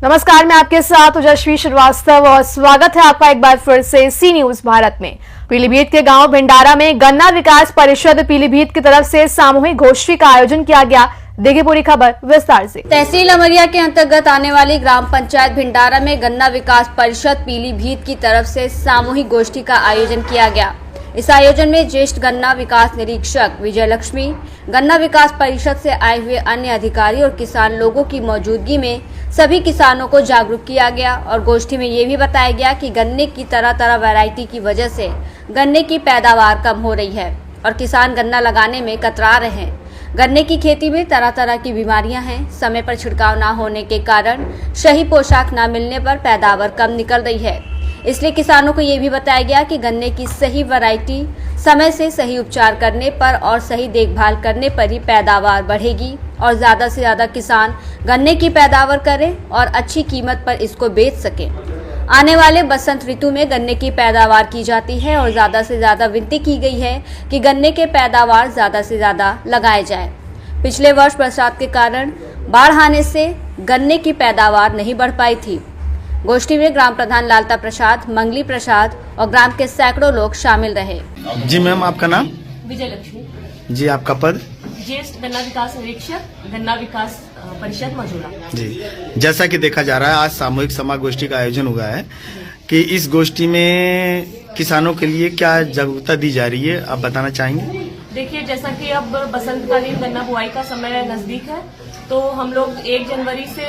नमस्कार, मैं आपके साथ यशस्वी श्रीवास्तव और स्वागत है आपका एक बार फिर से सी न्यूज भारत में। पीलीभीत के गांव भिंडारा में गन्ना विकास परिषद पीलीभीत की तरफ से सामूहिक गोष्ठी का आयोजन किया गया। देखिए पूरी खबर विस्तार से। तहसील अमरिया के अंतर्गत आने वाली ग्राम पंचायत भिंडारा में गन्ना विकास परिषद पीलीभीत की तरफ से सामूहिक गोष्ठी का आयोजन किया गया। इस आयोजन में ज्येष्ठ गन्ना विकास निरीक्षक विजय लक्ष्मी, गन्ना विकास परिषद से आए हुए अन्य अधिकारी और किसान लोगों की मौजूदगी में सभी किसानों को जागरूक किया गया और गोष्ठी में ये भी बताया गया कि गन्ने की तरह तरह वैरायटी की वजह से गन्ने की पैदावार कम हो रही है और किसान गन्ना लगाने में कतरा रहे हैं। गन्ने की खेती में तरह तरह की बीमारियां हैं। समय पर छिड़काव न होने के कारण सही पोशाक न मिलने पर पैदावार कम निकल रही है। इसलिए किसानों को ये भी बताया गया कि गन्ने की सही वैरायटी समय से सही उपचार करने पर और सही देखभाल करने पर ही पैदावार बढ़ेगी और ज़्यादा से ज़्यादा किसान गन्ने की पैदावार करें और अच्छी कीमत पर इसको बेच सकें। आने वाले बसंत ऋतु में गन्ने की पैदावार की जाती है और ज़्यादा से ज़्यादा विनती की गई है कि गन्ने के पैदावार ज़्यादा से ज़्यादा लगाए जाए। पिछले वर्ष बरसात के कारण बाढ़ आने से गन्ने की पैदावार नहीं बढ़ पाई थी। गोष्ठी में ग्राम प्रधान लालता प्रसाद, मंगली प्रसाद और ग्राम के सैकड़ों लोग शामिल रहे। जी मैम, आपका नाम? विजय लक्ष्मी। जी, आपका पद? ज्येष्ठ गन्ना विकास निरीक्षक, गन्ना विकास परिषद मजूरा। जी, जैसा कि देखा जा रहा है आज सामूहिक समा गोष्ठी का आयोजन हुआ है कि इस गोष्ठी में किसानों के लिए क्या जागरूकता दी जा रही है, आप बताना चाहेंगे? देखिए, जैसा कि अब बसंतकालीन गन्ना बुआई का समय नजदीक है, तो हम लोग 1 जनवरी से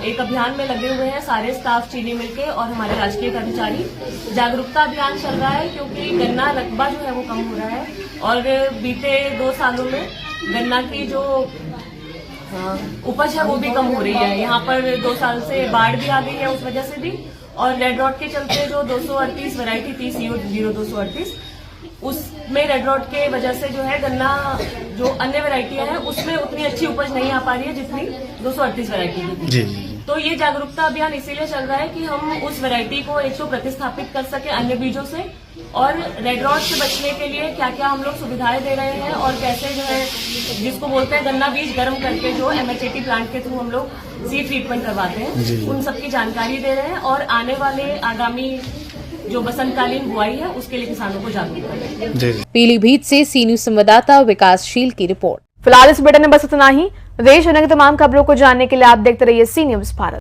एक अभियान में लगे हुए हैं। सारे स्टाफ चीनी मिलके और हमारे राजकीय कर्मचारी जागरूकता अभियान चल रहा है, क्योंकि गन्ना रकबा जो है वो कम हो रहा है और बीते 2 सालों में गन्ना की जो उपज है वो भी कम हो रही है। यहाँ पर 2 साल से बाढ़ भी आ गई है उस वजह से भी, और रेड रॉट के चलते जो 238 वैरायटी थी CO0238 उसमें रेड रॉट के वजह से जो है गन्ना जो अन्य वैरायटियां हैं उसमें उतनी अच्छी उपज नहीं आ पा रही है जितनी 238 वैरायटी की। जी। तो ये जागरूकता अभियान इसीलिए चल रहा है कि हम उस वैरायटी को एक तो प्रतिस्थापित कर सके अन्य बीजों से, और रेड रॉट से बचने के लिए क्या क्या हम लोग सुविधाएं दे रहे हैं और कैसे जो है जिसको बोलते हैं गन्ना बीज गर्म करके जो MHAT प्लांट के थ्रू हम लोग सीड ट्रीटमेंट करवाते हैं, उन सबकी जानकारी दे रहे हैं और आने वाले आगामी जो बसंतकालीन बुआई है उसके लिए किसानों को जागरूक कर रहे हैं। पीलीभीत से सी न्यूज संवाददाता विकासशील की रिपोर्ट। फिलहाल इस बुलेटिन में बस इतना ही। देश दुनिया की तमाम खबरों को जानने के लिए आप देखते रहिए सी न्यूज भारत।